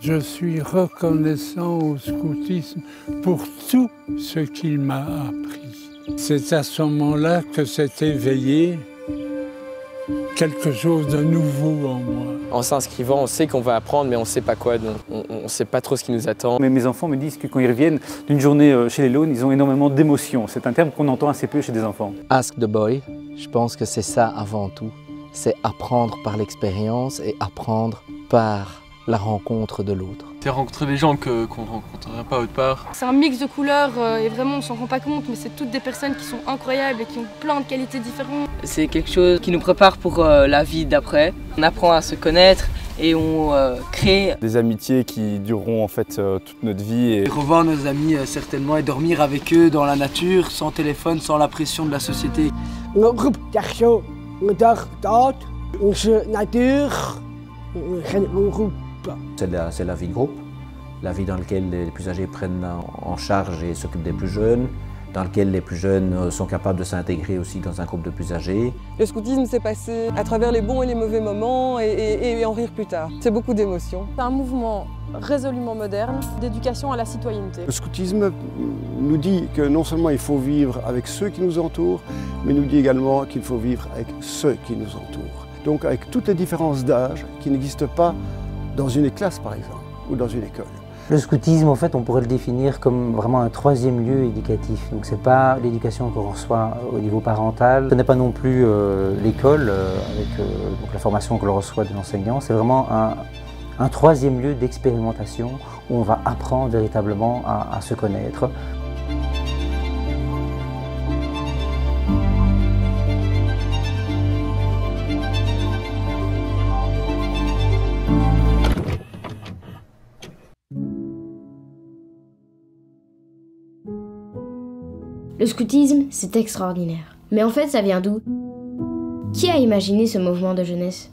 Je suis reconnaissant au scoutisme pour tout ce qu'il m'a appris. C'est à ce moment-là que s'est éveillé quelque chose de nouveau en moi. En s'inscrivant, on sait qu'on va apprendre, mais on ne sait pas quoi, donc on ne sait pas trop ce qui nous attend. Mais mes enfants me disent que quand ils reviennent d'une journée chez les Lawns, ils ont énormément d'émotions. C'est un terme qu'on entend assez peu chez des enfants. Ask the boy, je pense que c'est ça avant tout. C'est apprendre par l'expérience et apprendre par la rencontre de l'autre. C'est rencontrer des gens qu'on ne rencontrerait pas autre part. C'est un mix de couleurs et vraiment on s'en rend pas compte, mais c'est toutes des personnes qui sont incroyables et qui ont plein de qualités différentes. C'est quelque chose qui nous prépare pour la vie d'après. On apprend à se connaître et on crée des amitiés qui dureront en fait toute notre vie. Et revoir nos amis certainement et dormir avec eux dans la nature, sans téléphone, sans la pression de la société. Een groep Techso, een dag dat, onze natuur, een groep. C'est la vie de groupe, la vie dans laquelle les plus âgés prennent en charge et s'occupent des plus jeunes, dans laquelle les plus jeunes sont capables de s'intégrer aussi dans un groupe de plus âgés. Le scoutisme s'est passé à travers les bons et les mauvais moments et en rire plus tard. C'est beaucoup d'émotions. C'est un mouvement résolument moderne d'éducation à la citoyenneté. Le scoutisme nous dit que non seulement il faut vivre avec ceux qui nous entourent, mais nous dit également qu'il faut vivre avec ceux qui nous entourent. Donc avec toutes les différences d'âge qui n'existent pas dans une classe par exemple, ou dans une école. Le scoutisme, en fait, on pourrait le définir comme vraiment un troisième lieu éducatif. Donc c'est pas l'éducation qu'on reçoit au niveau parental, ce n'est pas non plus l'école avec donc la formation que l'on reçoit des enseignants, c'est vraiment un troisième lieu d'expérimentation où on va apprendre véritablement à se connaître. Le scoutisme, c'est extraordinaire. Mais en fait, ça vient d'où? Qui a imaginé ce mouvement de jeunesse?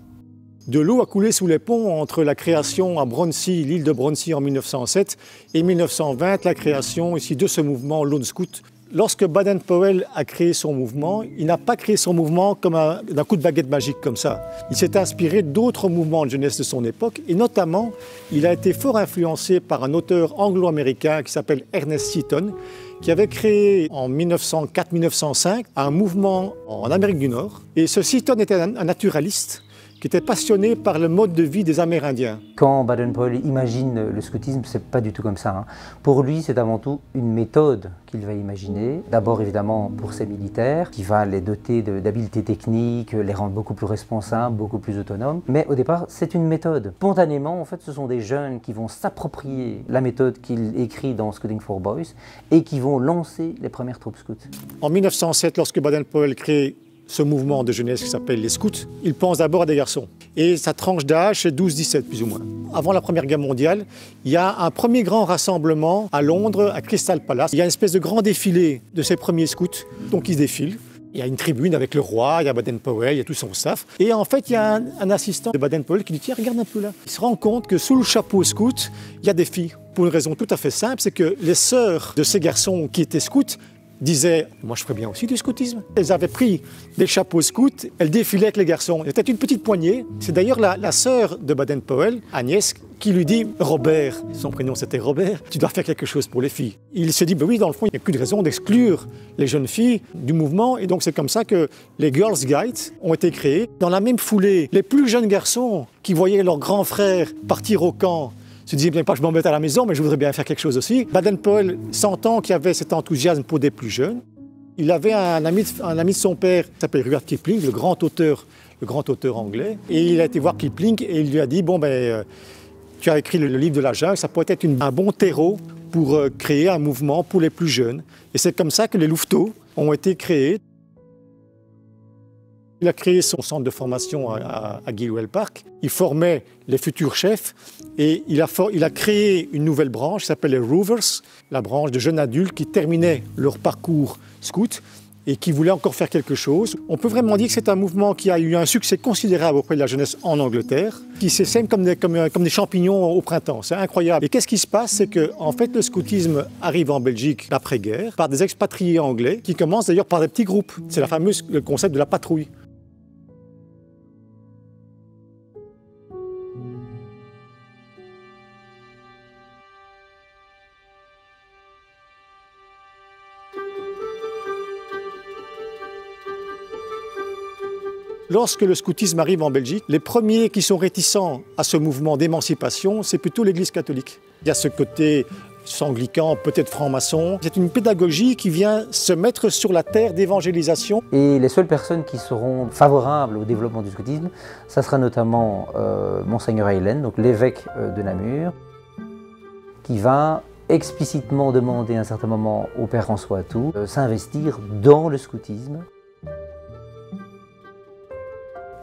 De l'eau a coulé sous les ponts entre la création à Bronsey, l'île de Bronsey en 1907, et 1920, la création ici de ce mouvement Lone Scout. Lorsque Baden-Powell a créé son mouvement, il n'a pas créé son mouvement comme d'un coup de baguette magique comme ça. Il s'est inspiré d'autres mouvements de jeunesse de son époque et notamment, il a été fort influencé par un auteur anglo-américain qui s'appelle Ernest Seton, qui avait créé en 1904-1905 un mouvement en Amérique du Nord. Et ce Seton était un naturaliste qui était passionné par le mode de vie des Amérindiens. Quand Baden-Powell imagine le scoutisme, c'est pas du tout comme ça. Pour lui, c'est avant tout une méthode qu'il va imaginer. D'abord, évidemment, pour ses militaires, qui va les doter d'habiletés techniques, les rendre beaucoup plus responsables, beaucoup plus autonomes. Mais au départ, c'est une méthode. Spontanément, en fait, ce sont des jeunes qui vont s'approprier la méthode qu'il écrit dans Scouting for Boys et qui vont lancer les premières troupes scouts. En 1907, lorsque Baden-Powell crée ce mouvement de jeunesse qui s'appelle les scouts, il pense d'abord à des garçons. Et sa tranche d'âge, c'est 12-17 plus ou moins. Avant la Première Guerre mondiale, il y a un premier grand rassemblement à Londres, à Crystal Palace. Il y a une espèce de grand défilé de ces premiers scouts, donc ils se défilent. Il y a une tribune avec le roi, il y a Baden-Powell, il y a tout son staff. Et en fait, il y a un assistant de Baden-Powell qui dit « Tiens, regarde un peu là ». Il se rend compte que sous le chapeau scout, il y a des filles. Pour une raison tout à fait simple, c'est que les sœurs de ces garçons qui étaient scouts disaient « Moi, je ferais bien aussi du scoutisme ». Elles avaient pris des chapeaux scouts, elles défilaient avec les garçons. Il y avait une petite poignée. C'est d'ailleurs la sœur de Baden-Powell, Agnès, qui lui dit « Robert », son prénom c'était Robert, « tu dois faire quelque chose pour les filles ». Il se dit « Oui, dans le fond, il n'y a plus de raison d'exclure les jeunes filles du mouvement ». Et donc c'est comme ça que les Girls Guides ont été créés. Dans la même foulée, les plus jeunes garçons qui voyaient leurs grands frères partir au camp se disait bien pas je m'embête à la maison, mais je voudrais bien faire quelque chose aussi. Baden-Powell, sentant qu'il y avait cet enthousiasme pour des plus jeunes, il avait un ami de son père qui s'appelle Rudyard Kipling, le grand auteur anglais, et il a été voir Kipling et il lui a dit bon tu as écrit le livre de la jungle, ça pourrait être un bon terreau pour créer un mouvement pour les plus jeunes. Et c'est comme ça que les louveteaux ont été créés. Il a créé son centre de formation à Gilwell Park. Il formait les futurs chefs et il a créé une nouvelle branche qui s'appelle les Rovers, la branche de jeunes adultes qui terminaient leur parcours scout et qui voulaient encore faire quelque chose. On peut vraiment dire que c'est un mouvement qui a eu un succès considérable auprès de la jeunesse en Angleterre, qui s'essème comme des champignons au printemps. C'est incroyable. Et qu'est-ce qui se passe? C'est que en fait, le scoutisme arrive en Belgique d'après-guerre par des expatriés anglais qui commencent d'ailleurs par des petits groupes. C'est le concept de la patrouille. Lorsque le scoutisme arrive en Belgique, les premiers qui sont réticents à ce mouvement d'émancipation, c'est plutôt l'Église catholique. Il y a ce côté anglican, peut-être franc-maçon. C'est une pédagogie qui vient se mettre sur la terre d'évangélisation. Et les seules personnes qui seront favorables au développement du scoutisme, ça sera notamment Monseigneur Eylen, donc l'évêque de Namur, qui va explicitement demander à un certain moment au Père François Atout de s'investir dans le scoutisme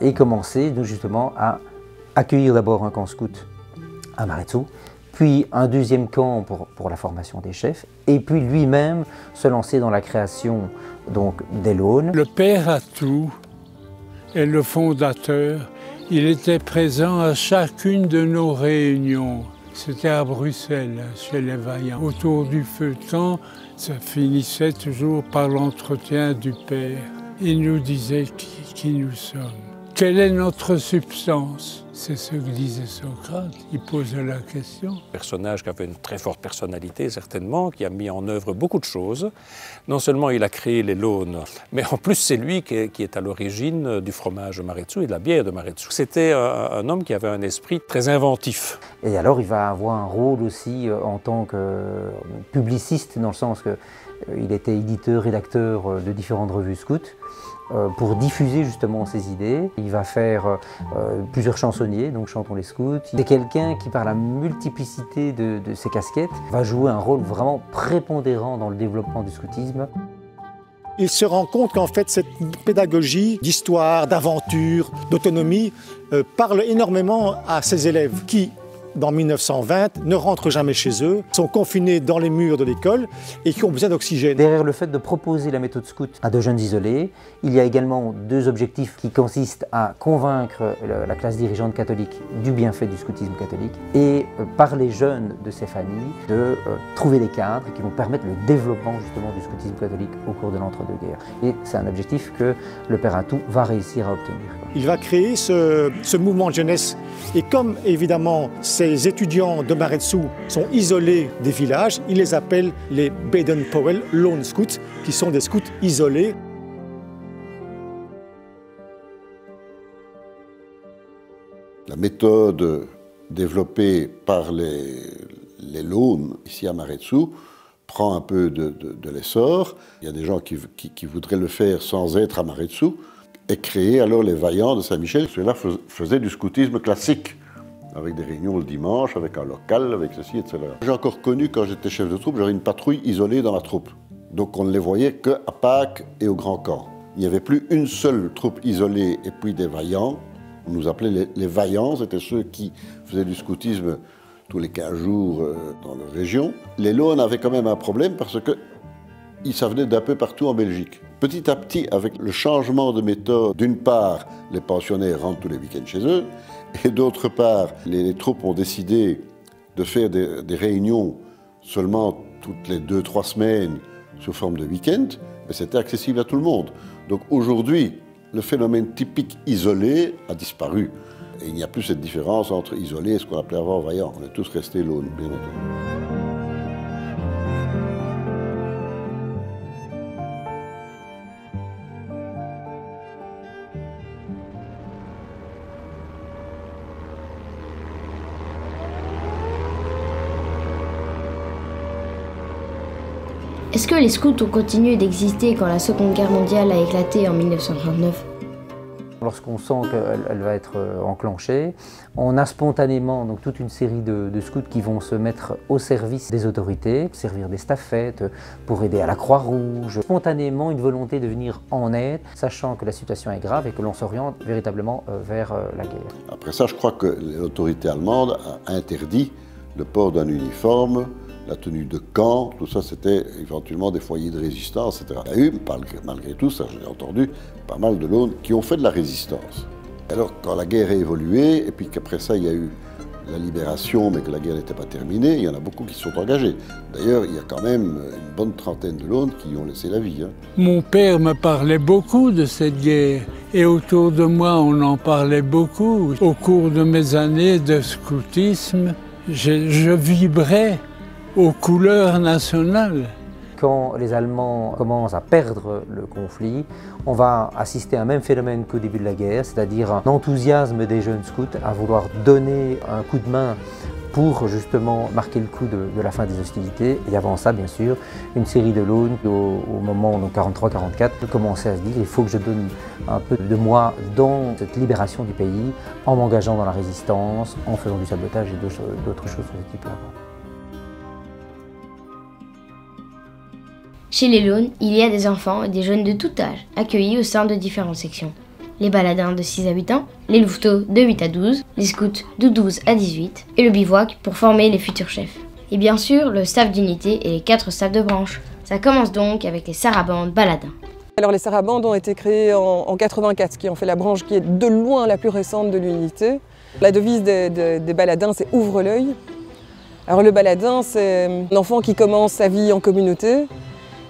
et commencer donc, justement à accueillir d'abord un camp scout à Maretsou, puis un deuxième camp pour la formation des chefs, et puis lui-même se lancer dans la création donc, des Launes. Le Père Atout est le fondateur. Il était présent à chacune de nos réunions. C'était à Bruxelles, chez les Vaillants. Autour du feu de camp, ça finissait toujours par l'entretien du Père. Il nous disait qui nous sommes. Quelle est notre substance? C'est ce que disait Socrate, il posait la question. Un personnage qui avait une très forte personnalité, certainement, qui a mis en œuvre beaucoup de choses. Non seulement il a créé les Launes, mais en plus c'est lui qui est à l'origine du fromage de Maretsou et de la bière de Maretsou. C'était un homme qui avait un esprit très inventif. Et alors il va avoir un rôle aussi en tant que publiciste, dans le sens qu'il était éditeur, rédacteur de différentes revues scouts, pour diffuser justement ses idées. Il va faire plusieurs chansonniers, donc Chantons les Scouts. C'est quelqu'un qui, par la multiplicité de ses casquettes, va jouer un rôle vraiment prépondérant dans le développement du scoutisme. Il se rend compte qu'en fait cette pédagogie d'histoire, d'aventure, d'autonomie parle énormément à ses élèves qui, dans 1920, ne rentrent jamais chez eux, sont confinés dans les murs de l'école et qui ont besoin d'oxygène. Derrière le fait de proposer la méthode scout à de jeunes isolés, il y a également deux objectifs qui consistent à convaincre la classe dirigeante catholique du bienfait du scoutisme catholique et par les jeunes de ces familles de trouver des cadres qui vont permettre le développement justement du scoutisme catholique au cours de l'entre-deux-guerres. Et c'est un objectif que le Père Atout va réussir à obtenir. Il va créer ce mouvement de jeunesse et comme évidemment ces étudiants de Maretsou sont isolés des villages, il les appelle les Baden-Powell Lone Scouts, qui sont des scouts isolés. La méthode développée par les Launes ici à Maretsou prend un peu de l'essor. Il y a des gens qui voudraient le faire sans être à Maretsou et créer alors les Vaillants de Saint-Michel. Ceux-là faisaient du scoutisme classique, avec des réunions le dimanche, avec un local, avec ceci, etc. J'ai encore connu, quand j'étais chef de troupe, j'avais une patrouille isolée dans la troupe. Donc on ne les voyait qu'à Pâques et au Grand Camp. Il n'y avait plus une seule troupe isolée et puis des Vaillants. On nous appelait les Vaillants, c'était ceux qui faisaient du scoutisme tous les 15 jours dans leur région. Les Launes avaient quand même un problème parce que ça venait d'un peu partout en Belgique. Petit à petit, avec le changement de méthode, d'une part, les pensionnaires rentrent tous les week-ends chez eux, et d'autre part, les troupes ont décidé de faire des réunions seulement toutes les 2-3 semaines sous forme de week-end, mais c'était accessible à tout le monde. Donc aujourd'hui, le phénomène typique isolé a disparu. Et il n'y a plus cette différence entre isolé et ce qu'on appelait avant vaillant. On est tous restés Launes, bien entendu. Est-ce que les scouts ont continué d'exister quand la Seconde Guerre mondiale a éclaté en 1939 ? Lorsqu'on sent qu'elle va être enclenchée, on a spontanément donc, toute une série de scouts qui vont se mettre au service des autorités, servir des stafettes, pour aider à la Croix-Rouge. Spontanément, une volonté de venir en aide, sachant que la situation est grave et que l'on s'oriente véritablement vers la guerre. Après ça, je crois que l'autorité allemande a interdit le port d'un uniforme, la tenue de camp, tout ça c'était éventuellement des foyers de résistance, etc. Il y a eu, malgré tout, ça je l'ai entendu, pas mal de Launes qui ont fait de la résistance. Alors quand la guerre a évolué, et puis qu'après ça il y a eu la libération, mais que la guerre n'était pas terminée, il y en a beaucoup qui se sont engagés. D'ailleurs, il y a quand même une bonne trentaine de Launes qui ont laissé la vie. Mon père me parlait beaucoup de cette guerre, et autour de moi on en parlait beaucoup. Au cours de mes années de scoutisme, je vibrais aux couleurs nationales. quand les Allemands commencent à perdre le conflit, on va assister à un même phénomène qu'au début de la guerre, c'est-à-dire un enthousiasme des jeunes scouts à vouloir donner un coup de main pour justement marquer le coup de la fin des hostilités. Et avant ça, bien sûr, une série de l'Aune au moment 43-44 commençait à se dire il faut que je donne un peu de moi dans cette libération du pays, en m'engageant dans la résistance, en faisant du sabotage et d'autres choses de ce type-là. Chez les Launes, il y a des enfants et des jeunes de tout âge, accueillis au sein de différentes sections. Les baladins de 6 à 8 ans, les louveteaux de 8 à 12, les scouts de 12 à 18 et le bivouac pour former les futurs chefs. Et bien sûr, le staff d'unité et les 4 staffs de branche. Ça commence donc avec les sarabandes baladins. Alors les sarabandes ont été créées en 84, qui ont fait la branche qui est de loin la plus récente de l'unité. La devise des baladins, c'est « Ouvre l'œil ». Alors le baladin, c'est un enfant qui commence sa vie en communauté.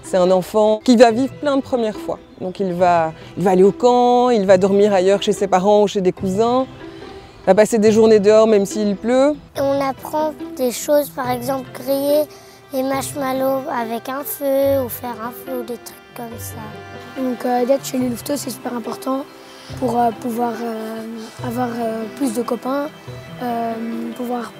C'est un enfant qui va vivre plein de premières fois. Donc il va aller au camp, il va dormir ailleurs chez ses parents ou chez des cousins. Il va passer des journées dehors même s'il pleut. On apprend des choses, par exemple griller les marshmallows avec un feu ou faire un feu ou des trucs comme ça. Donc d'être chez les louveteaux, c'est super important pour pouvoir avoir plus de copains, pouvoir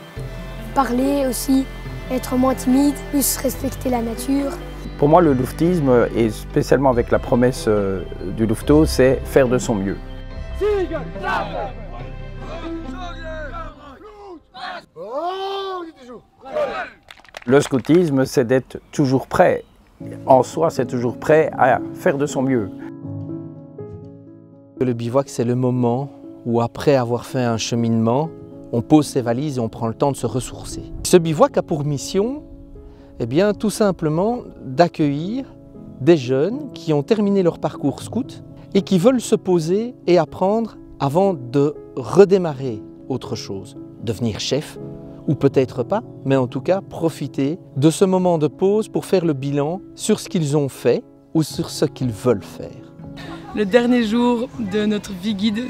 parler aussi, être moins timide, plus respecter la nature. Pour moi, le louvetisme, et spécialement avec la promesse du louveteau, c'est faire de son mieux. Le scoutisme, c'est d'être toujours prêt. En soi, c'est toujours prêt à faire de son mieux. Le bivouac, c'est le moment où, après avoir fait un cheminement, on pose ses valises et on prend le temps de se ressourcer. Ce bivouac a pour mission, eh bien, tout simplement d'accueillir des jeunes qui ont terminé leur parcours scout et qui veulent se poser et apprendre avant de redémarrer autre chose, devenir chef, ou peut-être pas, mais en tout cas profiter de ce moment de pause pour faire le bilan sur ce qu'ils ont fait ou sur ce qu'ils veulent faire. Le dernier jour de notre vie guide,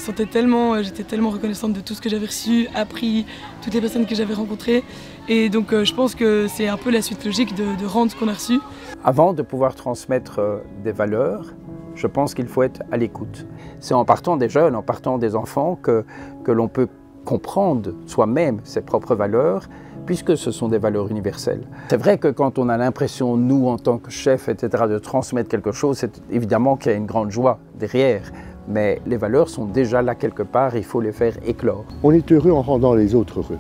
j'étais tellement reconnaissante de tout ce que j'avais reçu, appris, toutes les personnes que j'avais rencontrées. Et donc je pense que c'est un peu la suite logique de rendre ce qu'on a reçu. Avant de pouvoir transmettre des valeurs, je pense qu'il faut être à l'écoute. C'est en partant des jeunes, en partant des enfants que l'on peut comprendre soi-même ses propres valeurs, puisque ce sont des valeurs universelles. C'est vrai que quand on a l'impression, nous, en tant que chefs, etc., de transmettre quelque chose, c'est évidemment qu'il y a une grande joie derrière. Mais les valeurs sont déjà là quelque part, il faut les faire éclore. On est heureux en rendant les autres heureux.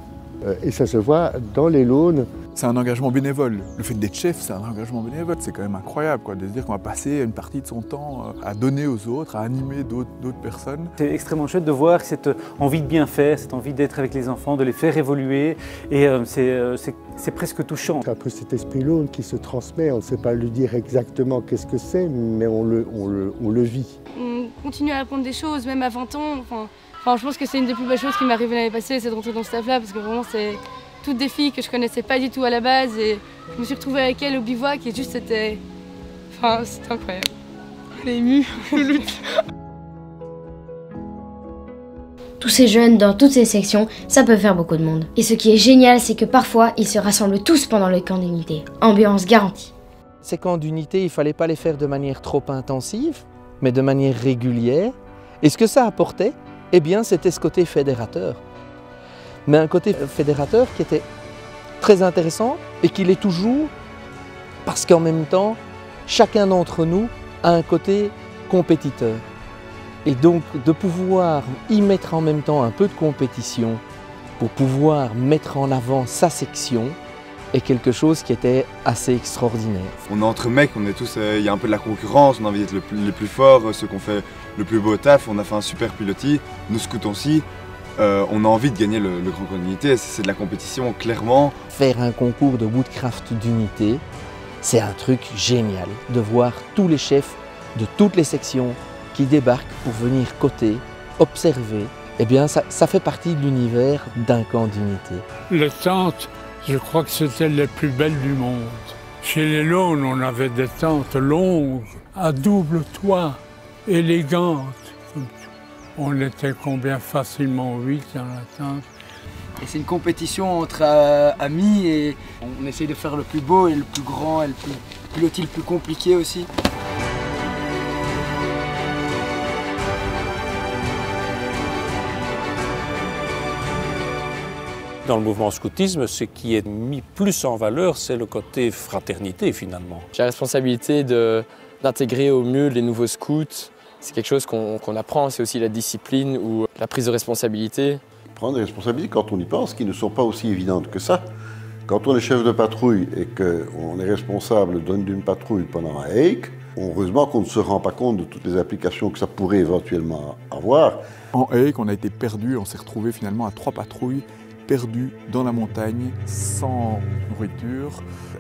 Et ça se voit dans les Launes. C'est un engagement bénévole. Le fait d'être chef, c'est un engagement bénévole. C'est quand même incroyable de se dire qu'on va passer une partie de son temps à donner aux autres, à animer d'autres personnes. C'est extrêmement chouette de voir cette envie de bien faire, cette envie d'être avec les enfants, de les faire évoluer. Et c'est presque touchant. Un peu cet esprit Laune qui se transmet. On ne sait pas lui dire exactement qu'est-ce que c'est, mais on le vit. On continue à apprendre des choses, même à 20 ans. Enfin, je pense que c'est une des plus belles choses qui m'est arrivée l'année passée, c'est de rentrer dans ce staff-là, parce que vraiment, c'est toutes des filles que je connaissais pas du tout à la base, et je me suis retrouvée avec elles au bivouac, et juste c'était incroyable. Elle est émue. Tous ces jeunes dans toutes ces sections, ça peut faire beaucoup de monde. Et ce qui est génial, c'est que parfois, ils se rassemblent tous pendant le camp d'unité. Ambiance garantie. Ces camps d'unité, il ne fallait pas les faire de manière trop intensive, mais de manière régulière. Et ce que ça apportait, eh bien, c'était ce côté fédérateur. Mais un côté fédérateur qui était très intéressant et qui l'est toujours, parce qu'en même temps, chacun d'entre nous a un côté compétiteur. Et donc, de pouvoir y mettre en même temps un peu de compétition pour pouvoir mettre en avant sa section est quelque chose qui était assez extraordinaire. On est entre mecs, on est tous, il y a un peu de la concurrence, on a envie d'être les plus forts, ceux qui ont fait le plus beau taf, on a fait un super pilotis, nous scouts aussi, on a envie de gagner le grand camp d'unité, c'est de la compétition clairement. Faire un concours de woodcraft d'unité, c'est un truc génial de voir tous les chefs de toutes les sections qui débarquent pour venir côté, observer. Eh bien, ça fait partie de l'univers d'un camp d'unité. Les tentes, je crois que c'était les plus belles du monde. Chez les Launes, on avait des tentes longues, à double toit, élégantes. On était combien? Facilement 8 dans la tente. Et c'est une compétition entre amis et on essaye de faire le plus beau et le plus grand et le plus pilotis le plus compliqué aussi. Dans le mouvement scoutisme, ce qui est mis plus en valeur, c'est le côté fraternité finalement. J'ai la responsabilité d'intégrer au mieux les nouveaux scouts. C'est quelque chose qu'on apprend, c'est aussi la discipline ou la prise de responsabilité. Prendre des responsabilités quand on y pense, qui ne sont pas aussi évidentes que ça. Quand on est chef de patrouille et qu'on est responsable d'une patrouille pendant un hike, heureusement qu'on ne se rend pas compte de toutes les applications que ça pourrait éventuellement avoir. En hike, on a été perdus, on s'est retrouvés finalement à 3 patrouilles perdus dans la montagne, sans nourriture,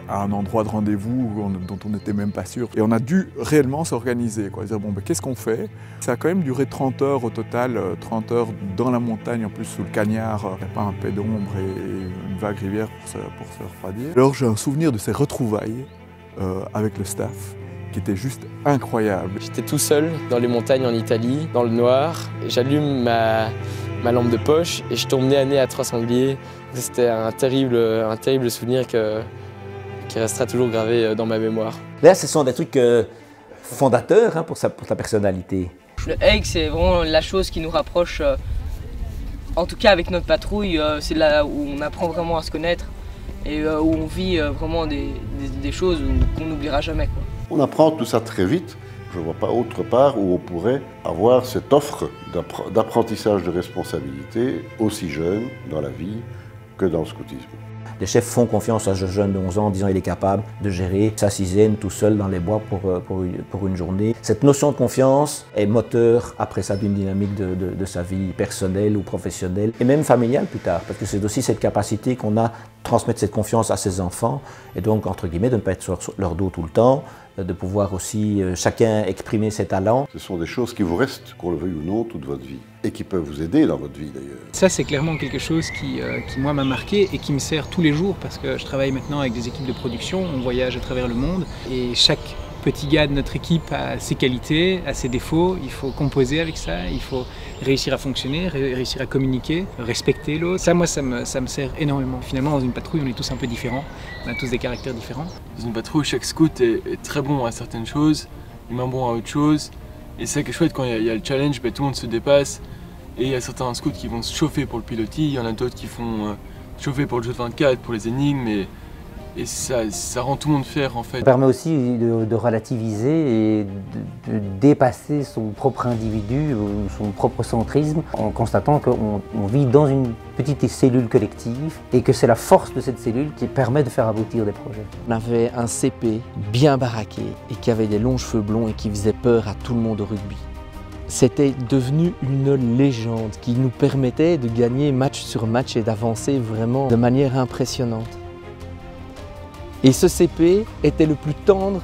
à un endroit de rendez-vous dont on n'était même pas sûr. Et on a dû réellement s'organiser, dire bon, ben, qu'est-ce qu'on fait? Ça a quand même duré 30 heures au total, 30 heures dans la montagne, en plus sous le cagnard, il n'y a pas un paix d'ombre et une vague rivière pour se refroidir. Alors j'ai un souvenir de ces retrouvailles avec le staff qui était juste incroyable. J'étais tout seul dans les montagnes en Italie, dans le noir. J'allume ma lampe de poche et je tombe nez à nez à 3 sangliers. C'était un terrible souvenir qui restera toujours gravé dans ma mémoire. Là, ce sont des trucs fondateurs pour ta personnalité. Le hike, c'est vraiment la chose qui nous rapproche, en tout cas avec notre patrouille, c'est là où on apprend vraiment à se connaître et où on vit vraiment des choses qu'on n'oubliera jamais, quoi. On apprend tout ça très vite. Je ne vois pas autre part où on pourrait avoir cette offre d'apprentissage de responsabilité aussi jeune dans la vie que dans le scoutisme. Les chefs font confiance à ce jeune de 11 ans en disant qu'il est capable de gérer sa sixième tout seul dans les bois pour une journée. Cette notion de confiance est moteur après ça d'une dynamique de sa vie personnelle ou professionnelle et même familiale plus tard, parce que c'est aussi cette capacité qu'on a de transmettre cette confiance à ses enfants et donc entre guillemets de ne pas être sur leur dos tout le temps, de pouvoir aussi chacun exprimer ses talents. Ce sont des choses qui vous restent, qu'on le veuille ou non, toute votre vie et qui peuvent vous aider dans votre vie d'ailleurs. Ça c'est clairement quelque chose qui moi m'a marqué et qui me sert tous les jours parce que je travaille maintenant avec des équipes de production, on voyage à travers le monde et chaque petit gars de notre équipe a ses qualités, a ses défauts, il faut composer avec ça, il faut réussir à fonctionner, réussir à communiquer, respecter l'autre. Ça, moi, ça me sert énormément. Finalement, dans une patrouille, on est tous un peu différents, on a tous des caractères différents. Dans une patrouille, chaque scout est très bon à certaines choses, et moins bon à autre chose. Et c'est ça qui est chouette, quand il y a le challenge, tout le monde se dépasse. Et il y a certains scouts qui vont se chauffer pour le pilotis, il y en a d'autres qui font chauffer pour le jeu de 24, pour les énigmes. Et ça rend tout le monde fier en fait. Ça permet aussi de relativiser et de dépasser son propre individu ou son propre centrisme en constatant qu'on vit dans une petite cellule collective et que c'est la force de cette cellule qui permet de faire aboutir des projets. On avait un CP bien baraqué et qui avait des longs cheveux blonds et qui faisait peur à tout le monde au rugby. C'était devenu une légende qui nous permettait de gagner match sur match et d'avancer vraiment de manière impressionnante. Et ce CP était le plus tendre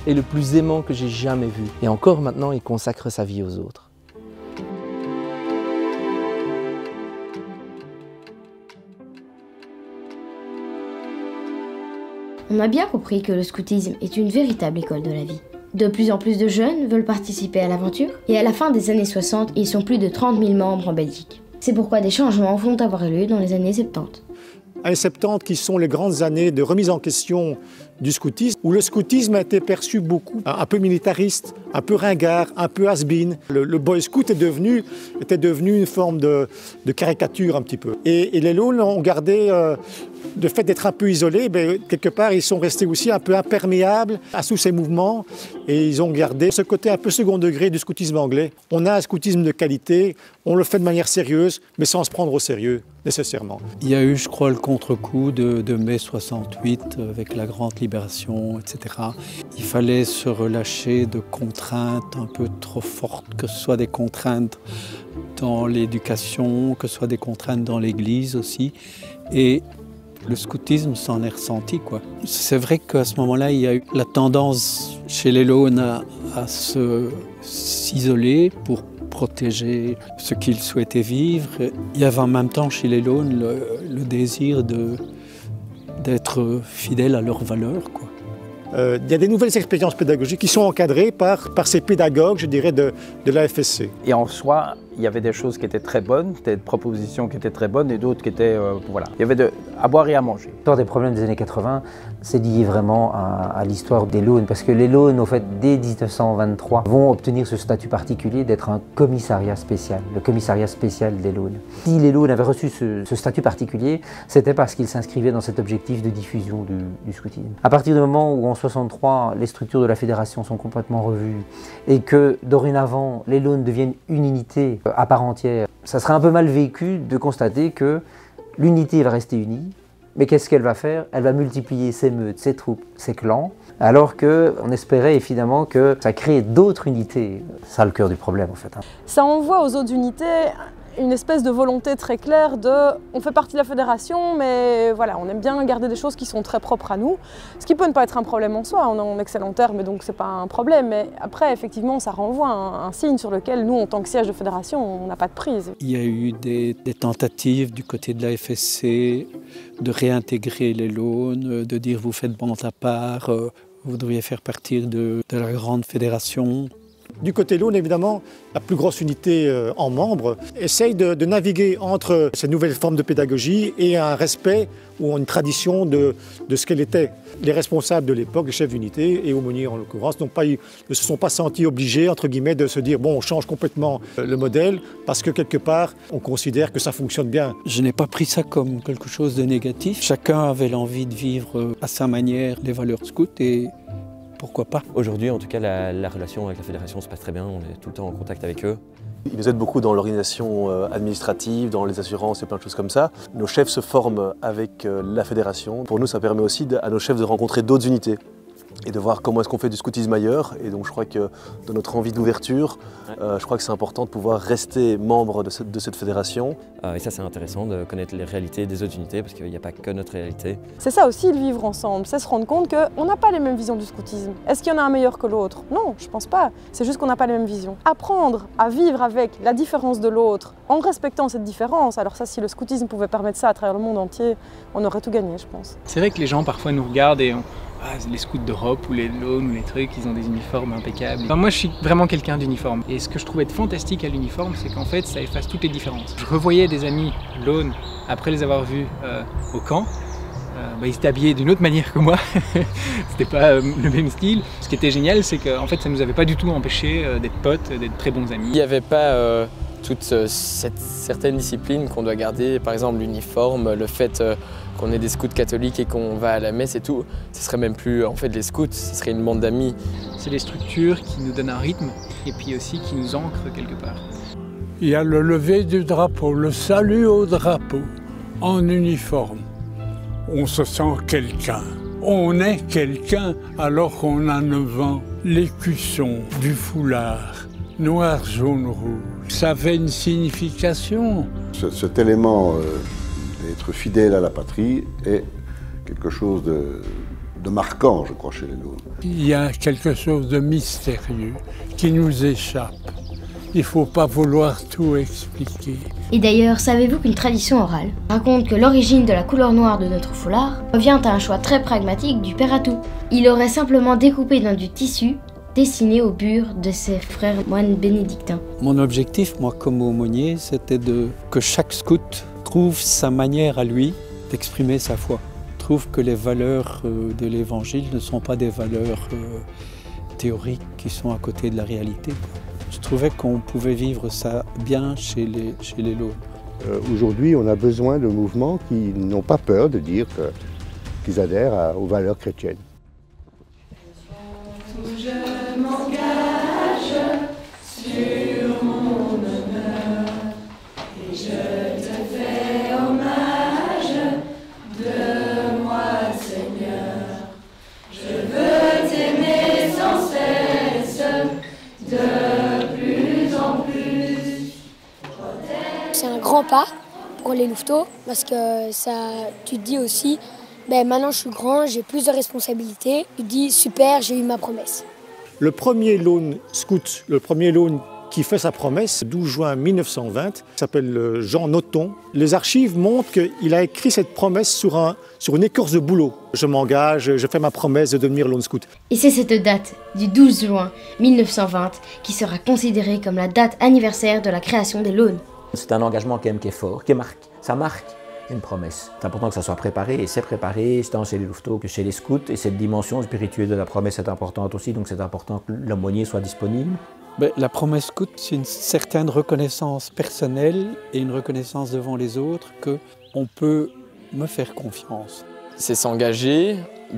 et le plus aimant que j'ai jamais vu. Et encore maintenant, il consacre sa vie aux autres. On a bien compris que le scoutisme est une véritable école de la vie. De plus en plus de jeunes veulent participer à l'aventure et à la fin des années 60, ils sont plus de 30 000 membres en Belgique. C'est pourquoi des changements vont avoir lieu dans les années 70. Années 70 qui sont les grandes années de remise en question du scoutisme, où le scoutisme a été perçu beaucoup, un peu militariste, un peu ringard, un peu has-been. Le boy scout était devenu une forme de caricature un petit peu. Et les Lone ont gardé, le fait d'être un peu isolés, quelque part ils sont restés aussi un peu imperméables à tous ces mouvements et ils ont gardé ce côté un peu second degré du scoutisme anglais. On a un scoutisme de qualité, on le fait de manière sérieuse, mais sans se prendre au sérieux nécessairement. Il y a eu, je crois, le contre-coup de mai 68 avec la Grande Libération, etc. Il fallait se relâcher de contraintes un peu trop fortes, que ce soit des contraintes dans l'éducation, que ce soit des contraintes dans l'Église aussi. Et le scoutisme s'en est ressenti, quoi. C'est vrai qu'à ce moment-là, il y a eu la tendance chez les Lone à s'isoler pour protéger ce qu'ils souhaitaient vivre. Il y avait en même temps chez les Lone le désir d'être fidèles à leurs valeurs, quoi. Il y a des nouvelles expériences pédagogiques qui sont encadrées par ces pédagogues, je dirais, de la FSC. Et en soi, il y avait des choses qui étaient très bonnes, des propositions qui étaient très bonnes et d'autres qui étaient, voilà. Il y avait à boire et à manger. L'histoire des problèmes des années 80, c'est lié vraiment à l'histoire des Launes, parce que les Launes, au fait, dès 1923, vont obtenir ce statut particulier d'être un commissariat spécial, le commissariat spécial des Launes. Si les Launes avaient reçu ce statut particulier, c'était parce qu'ils s'inscrivaient dans cet objectif de diffusion du scoutisme. À partir du moment où, en 63, les structures de la fédération sont complètement revues et que, dorénavant, les Launes deviennent une unité à part entière, ça serait un peu mal vécu de constater que l'unité va rester unie, mais qu'est-ce qu'elle va faire? Elle va multiplier ses meutes, ses troupes, ses clans, alors qu'on espérait évidemment que ça crée d'autres unités. C'est ça le cœur du problème en fait. Ça envoie aux autres unités une espèce de volonté très claire de on fait partie de la fédération, mais voilà, on aime bien garder des choses qui sont très propres à nous, ce qui peut ne pas être un problème en soi, on est en excellent terme, donc c'est pas un problème, mais après effectivement ça renvoie un signe sur lequel nous en tant que siège de fédération, on n'a pas de prise. Il y a eu des tentatives du côté de la FSC de réintégrer les Launes, de dire vous faites bande à part, vous devriez faire partie de la grande fédération. Du côté Laune, évidemment, la plus grosse unité en membres essaye de naviguer entre ces nouvelles formes de pédagogie et un respect ou une tradition de ce qu'elle était. Les responsables de l'époque, les chefs d'unité et aumôniers en l'occurrence, ne se sont pas sentis obligés, entre guillemets, de se dire bon, on change complètement le modèle parce que quelque part, on considère que ça fonctionne bien. Je n'ai pas pris ça comme quelque chose de négatif. Chacun avait l'envie de vivre à sa manière les valeurs scouts et pourquoi pas. Aujourd'hui, en tout cas, la relation avec la fédération se passe très bien, on est tout le temps en contact avec eux. Ils nous aident beaucoup dans l'organisation administrative, dans les assurances et plein de choses comme ça. Nos chefs se forment avec la fédération. Pour nous, ça permet aussi à nos chefs de rencontrer d'autres unités et de voir comment est-ce qu'on fait du scoutisme ailleurs. Et donc je crois que dans notre envie d'ouverture, je crois que c'est important de pouvoir rester membre de cette fédération. Et ça c'est intéressant de connaître les réalités des autres unités parce qu'il n'y a pas que notre réalité. C'est ça aussi le vivre ensemble, c'est se rendre compte qu'on n'a pas les mêmes visions du scoutisme. Est-ce qu'il y en a un meilleur que l'autre? Non, je pense pas. C'est juste qu'on n'a pas les mêmes visions. Apprendre à vivre avec la différence de l'autre en respectant cette différence. Alors ça, si le scoutisme pouvait permettre ça à travers le monde entier, on aurait tout gagné, je pense. C'est vrai que les gens parfois nous regardent et les scouts d'Europe ou les Launes ou les trucs, ils ont des uniformes impeccables. Enfin, moi je suis vraiment quelqu'un d'uniforme et ce que je trouvais fantastique à l'uniforme, c'est qu'en fait ça efface toutes les différences. Je revoyais des amis Launes après les avoir vus au camp. Ils étaient habillés d'une autre manière que moi, c'était pas le même style. Ce qui était génial, c'est qu'en fait ça nous avait pas du tout empêché d'être potes, d'être très bons amis. Il n'y avait pas toute cette certaine discipline qu'on doit garder, par exemple l'uniforme, le fait qu'on est des scouts catholiques et qu'on va à la messe et tout, ce serait même plus en fait les scouts, ce serait une bande d'amis. C'est des structures qui nous donnent un rythme et puis aussi qui nous ancrent quelque part. Il y a le lever du drapeau, le salut au drapeau, en uniforme. On se sent quelqu'un. On est quelqu'un alors qu'on a 9 ans. L'écusson du foulard, noir, jaune, rouge, ça avait une signification. Cet élément d'être fidèle à la patrie est quelque chose de marquant, je crois, chez les Launes. Il y a quelque chose de mystérieux qui nous échappe. Il ne faut pas vouloir tout expliquer. Et d'ailleurs, savez-vous qu'une tradition orale raconte que l'origine de la couleur noire de notre foulard revient à un choix très pragmatique du père Atout. Il aurait simplement découpé dans du tissu dessiné au bure de ses frères moines bénédictins. Mon objectif, moi, comme aumônier, c'était que chaque scout trouve sa manière à lui d'exprimer sa foi. Trouve que les valeurs de l'Évangile ne sont pas des valeurs théoriques qui sont à côté de la réalité. Je trouvais qu'on pouvait vivre ça bien chez les Launes. Aujourd'hui, on a besoin de mouvements qui n'ont pas peur de dire qu'ils adhèrent aux valeurs chrétiennes. Je m'engage sur mon honneur et je te fais hommage de moi, Seigneur. Je veux t'aimer sans cesse, de plus en plus. C'est un grand pas pour les louveteaux parce que ça, tu te dis aussi, maintenant je suis grand, j'ai plus de responsabilités. Tu te dis super, j'ai eu ma promesse. Le premier Laune scout, le premier Laune qui fait sa promesse 12 juin 1920, qui s'appelle Jean Nothomb. Les archives montrent qu'il a écrit cette promesse sur une écorce de bouleau. Je m'engage, je fais ma promesse de devenir lone scout. Et c'est cette date du 12 juin 1920 qui sera considérée comme la date anniversaire de la création des Launes. C'est un engagement quand même qui est fort, ça marque une promesse. C'est important que ça soit préparé, et c'est préparé tant chez les louveteaux que chez les scouts. Et cette dimension spirituelle de la promesse est importante aussi, donc c'est important que l'aumônier soit disponible. La promesse scout, c'est une certaine reconnaissance personnelle et une reconnaissance devant les autres qu'on peut me faire confiance. C'est s'engager,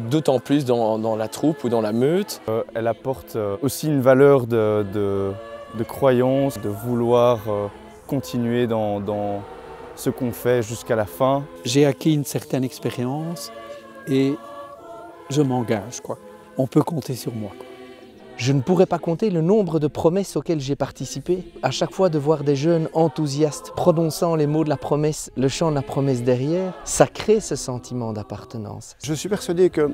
d'autant plus dans la troupe ou dans la meute. Elle apporte aussi une valeur de croyance, de vouloir continuer dans ce qu'on fait jusqu'à la fin. J'ai acquis une certaine expérience et je m'engage, quoi. On peut compter sur moi, quoi. Je ne pourrais pas compter le nombre de promesses auxquelles j'ai participé. À chaque fois de voir des jeunes enthousiastes prononçant les mots de la promesse, le chant de la promesse derrière, ça crée ce sentiment d'appartenance. Je suis persuadé que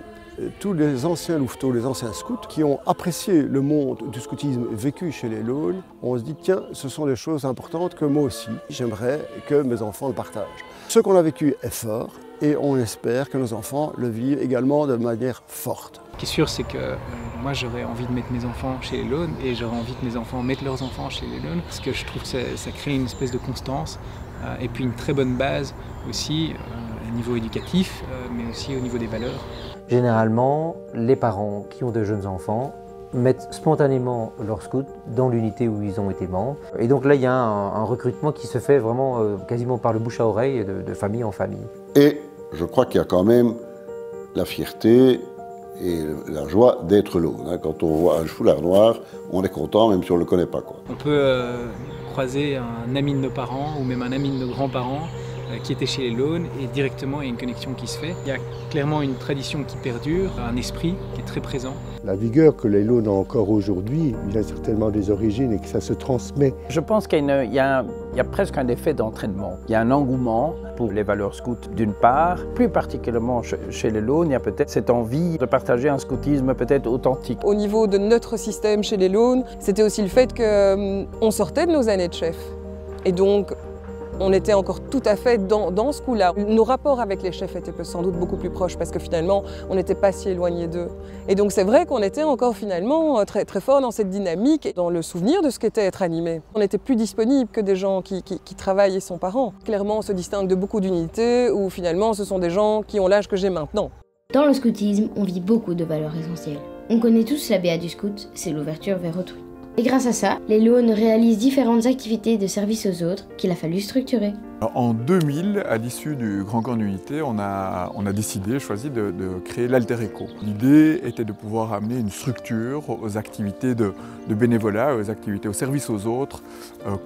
tous les anciens louveteaux, les anciens scouts qui ont apprécié le monde du scoutisme vécu chez les Launes, on se dit tiens, ce sont des choses importantes que moi aussi, j'aimerais que mes enfants le partagent. Ce qu'on a vécu est fort et on espère que nos enfants le vivent également de manière forte. Ce qui est sûr, c'est que moi j'aurais envie de mettre mes enfants chez les Launes et j'aurais envie que mes enfants mettent leurs enfants chez les Launes parce que je trouve que ça crée une espèce de constance et puis une très bonne base aussi au niveau éducatif mais aussi au niveau des valeurs. Généralement, les parents qui ont de jeunes enfants mettent spontanément leurs scouts dans l'unité où ils ont été membres. Et donc là, il y a un recrutement qui se fait vraiment quasiment par le bouche à oreille, de famille en famille. Et je crois qu'il y a quand même la fierté et la joie d'être Laune. Quand on voit un foulard noir, on est content même si on ne le connaît pas, quoi. On peut croiser un ami de nos parents ou même un ami de nos grands-parents qui était chez les Launes et directement il y a une connexion qui se fait. Il y a clairement une tradition qui perdure, un esprit qui est très présent. La vigueur que les Launes ont encore aujourd'hui vient certainement des origines et que ça se transmet. Je pense qu'il y a presque un effet d'entraînement. Il y a un engouement pour les valeurs scouts d'une part, plus particulièrement chez les Launes, il y a peut-être cette envie de partager un scoutisme peut-être authentique. Au niveau de notre système chez les Launes, c'était aussi le fait qu'on sortait de nos années de chef. Et donc, on était encore tout à fait dans ce coup-là. Nos rapports avec les chefs étaient sans doute beaucoup plus proches parce que finalement, on n'était pas si éloignés d'eux. Et donc c'est vrai qu'on était encore finalement très, très fort dans cette dynamique et dans le souvenir de ce qu'était être animé. On était plus disponible que des gens qui travaillent et sont parents. Clairement, on se distingue de beaucoup d'unités où finalement, ce sont des gens qui ont l'âge que j'ai maintenant. Dans le scoutisme, on vit beaucoup de valeurs essentielles. On connaît tous l'ABA du scout, c'est l'ouverture vers autrui. Et grâce à ça, les Launes réalisent différentes activités de service aux autres qu'il a fallu structurer. En 2000, à l'issue du Grand Camp d'unité, on a choisi de créer l'Alter Eco. L'idée était de pouvoir amener une structure aux activités de bénévolat, aux activités au service aux autres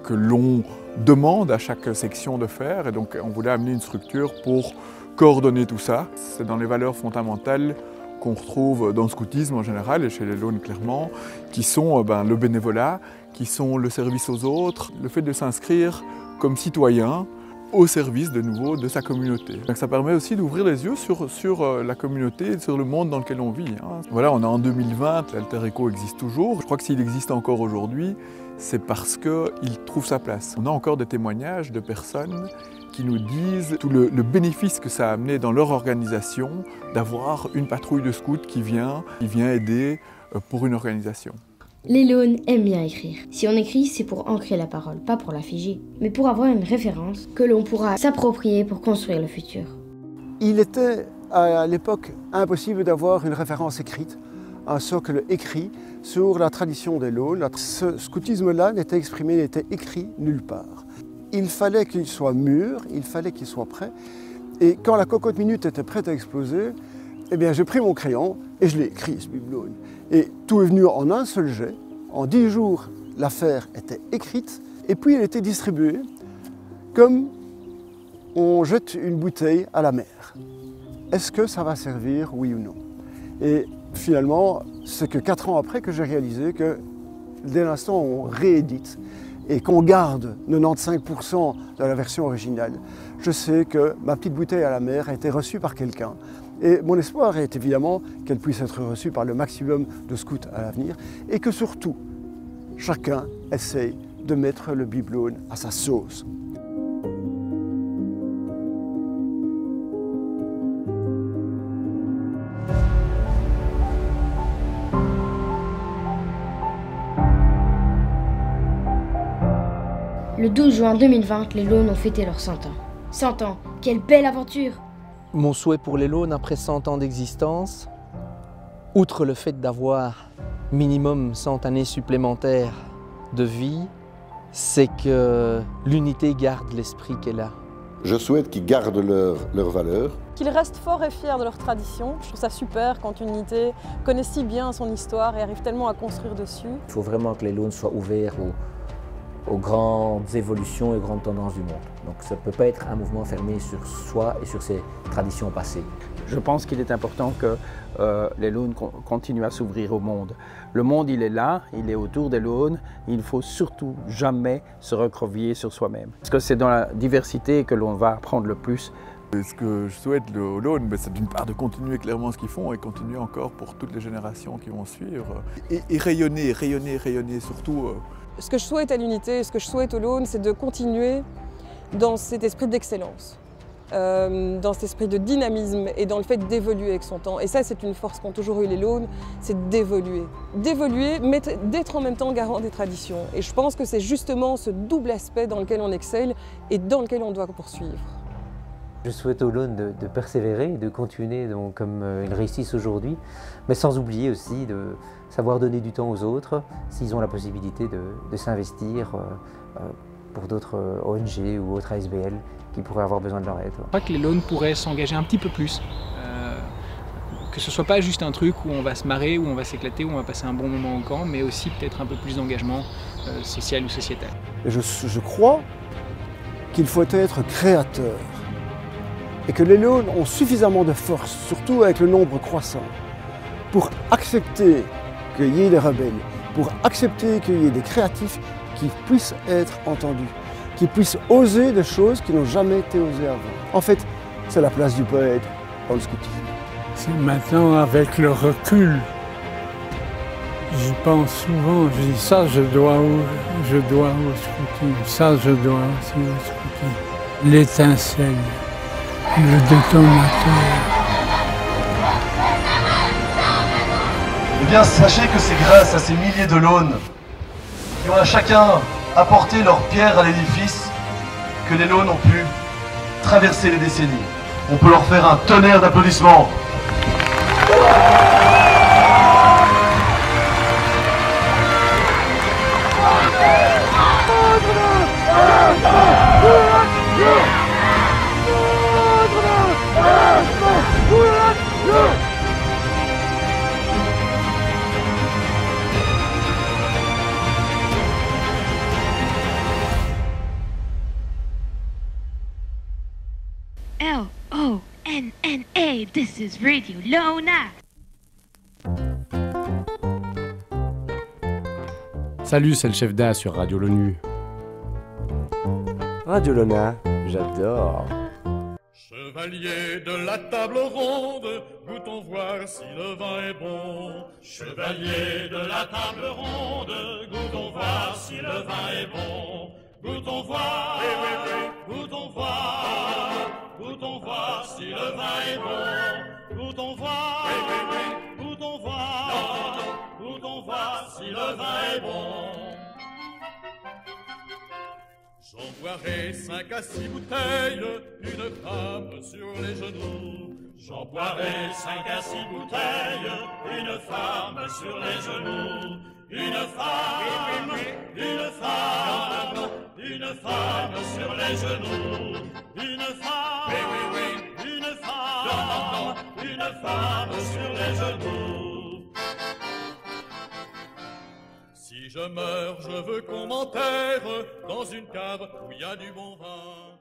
que l'on demande à chaque section de faire. Et donc on voulait amener une structure pour coordonner tout ça. C'est dans les valeurs fondamentales qu'on retrouve dans le scoutisme en général, et chez les Launes clairement, qui sont le bénévolat, qui sont le service aux autres, le fait de s'inscrire comme citoyen au service de nouveau de sa communauté. Donc ça permet aussi d'ouvrir les yeux sur la communauté, sur le monde dans lequel on vit. Voilà, on est en 2020, l'Alter Eco existe toujours. Je crois que s'il existe encore aujourd'hui, c'est parce qu'il trouve sa place. On a encore des témoignages de personnes qui nous disent tout le bénéfice que ça a amené dans leur organisation d'avoir une patrouille de scouts qui vient aider pour une organisation. Les Launes aiment bien écrire. Si on écrit, c'est pour ancrer la parole, pas pour la figer, mais pour avoir une référence que l'on pourra s'approprier pour construire le futur. Il était à l'époque impossible d'avoir une référence écrite, un socle écrit sur la tradition des Launes. Ce scoutisme-là n'était exprimé, n'était écrit nulle part. Il fallait qu'il soit mûr, il fallait qu'il soit prêt. Et quand la cocotte minute était prête à exploser, eh bien j'ai pris mon crayon et je l'ai écrit, ce Biblone. Et tout est venu en un seul jet. En 10 jours, l'affaire était écrite et puis elle était distribuée comme on jette une bouteille à la mer. Est-ce que ça va servir, oui ou non? Et finalement, c'est que 4 ans après que j'ai réalisé que dès l'instant où on réédite et qu'on garde 95% de la version originale, je sais que ma petite bouteille à la mer a été reçue par quelqu'un. Et mon espoir est évidemment qu'elle puisse être reçue par le maximum de scouts à l'avenir et que surtout, chacun essaye de mettre le bibeloun à sa sauce. Le 12 juin 2020, les Launes ont fêté leurs 100 ans. 100 ans, quelle belle aventure! Mon souhait pour les Launes après 100 ans d'existence, outre le fait d'avoir minimum 100 années supplémentaires de vie, c'est que l'unité garde l'esprit qu'elle a. Je souhaite qu'ils gardent leurs valeurs. Qu'ils restent forts et fiers de leur tradition. Je trouve ça super quand une unité connaît si bien son histoire et arrive tellement à construire dessus. Il faut vraiment que les Launes soient ouverts aux grandes évolutions et aux grandes tendances du monde. Donc ça ne peut pas être un mouvement fermé sur soi et sur ses traditions passées. Je pense qu'il est important que les Launes continuent à s'ouvrir au monde. Le monde, il est là, il est autour des Launes. Il ne faut surtout jamais se recroqueviller sur soi-même. Parce que c'est dans la diversité que l'on va apprendre le plus. Ce que je souhaite aux Launes, c'est d'une part de continuer clairement ce qu'ils font et continuer encore pour toutes les générations qui vont suivre. Et rayonner surtout. Ce que je souhaite à l'unité, ce que je souhaite aux Launes, c'est de continuer dans cet esprit d'excellence, dans cet esprit de dynamisme et dans le fait d'évoluer avec son temps. Et ça, c'est une force qu'ont toujours eu les Launes, c'est d'évoluer. D'évoluer, mais d'être en même temps garant des traditions. Et je pense que c'est justement ce double aspect dans lequel on excelle et dans lequel on doit poursuivre. Je souhaite aux Launes de persévérer, de continuer donc, comme ils réussissent aujourd'hui, mais sans oublier aussi de savoir donner du temps aux autres, s'ils ont la possibilité de s'investir pour d'autres ONG ou autres ASBL qui pourraient avoir besoin de leur aide. Je crois que les Launes pourraient s'engager un petit peu plus, que ce ne soit pas juste un truc où on va se marrer, où on va s'éclater, où on va passer un bon moment au camp, mais aussi peut-être un peu plus d'engagement social ou sociétal. Et je crois qu'il faut être créateur et que les Launes ont suffisamment de force, surtout avec le nombre croissant, pour accepter qu'il y ait des rebelles, pour accepter qu'il y ait des créatifs qui puissent être entendus, qui puissent oser des choses qui n'ont jamais été osées avant. En fait, c'est la place du poète dans le scoutisme. C'est maintenant avec le recul, j'y pense souvent, je dis ça je dois au scoutisme, ça je dois aussi au scoutisme. L'étincelle, le détonateur. Eh bien, sachez que c'est grâce à ces milliers de Launes qui ont à chacun apporté leur pierre à l'édifice que les Launes ont pu traverser les décennies. On peut leur faire un tonnerre d'applaudissements. L-O-N-N-A, this is Radio Lona. Salut, c'est le chef d'A sur Radio l'ONU. Radio Lona, j'adore. Chevalier de la table ronde, goûtons voir si le vin est bon. Chevalier de la table ronde, goûtons voir si le vin est bon. Goûtons voir, goûtons voir, goûtons voir si le vin est bon. Goûtons voir, goûtons voir, goûtons voir si le vin est bon. J'en boirai 5 à 6 bouteilles, une femme sur les genoux. J'en boirai 5 à 6 bouteilles, une femme sur les genoux. Une femme, une femme, une femme sur les genoux. Une femme, une femme, une femme sur les genoux. Si je meurs, je veux qu'on m'enterre dans une cave où il y a du bon vin.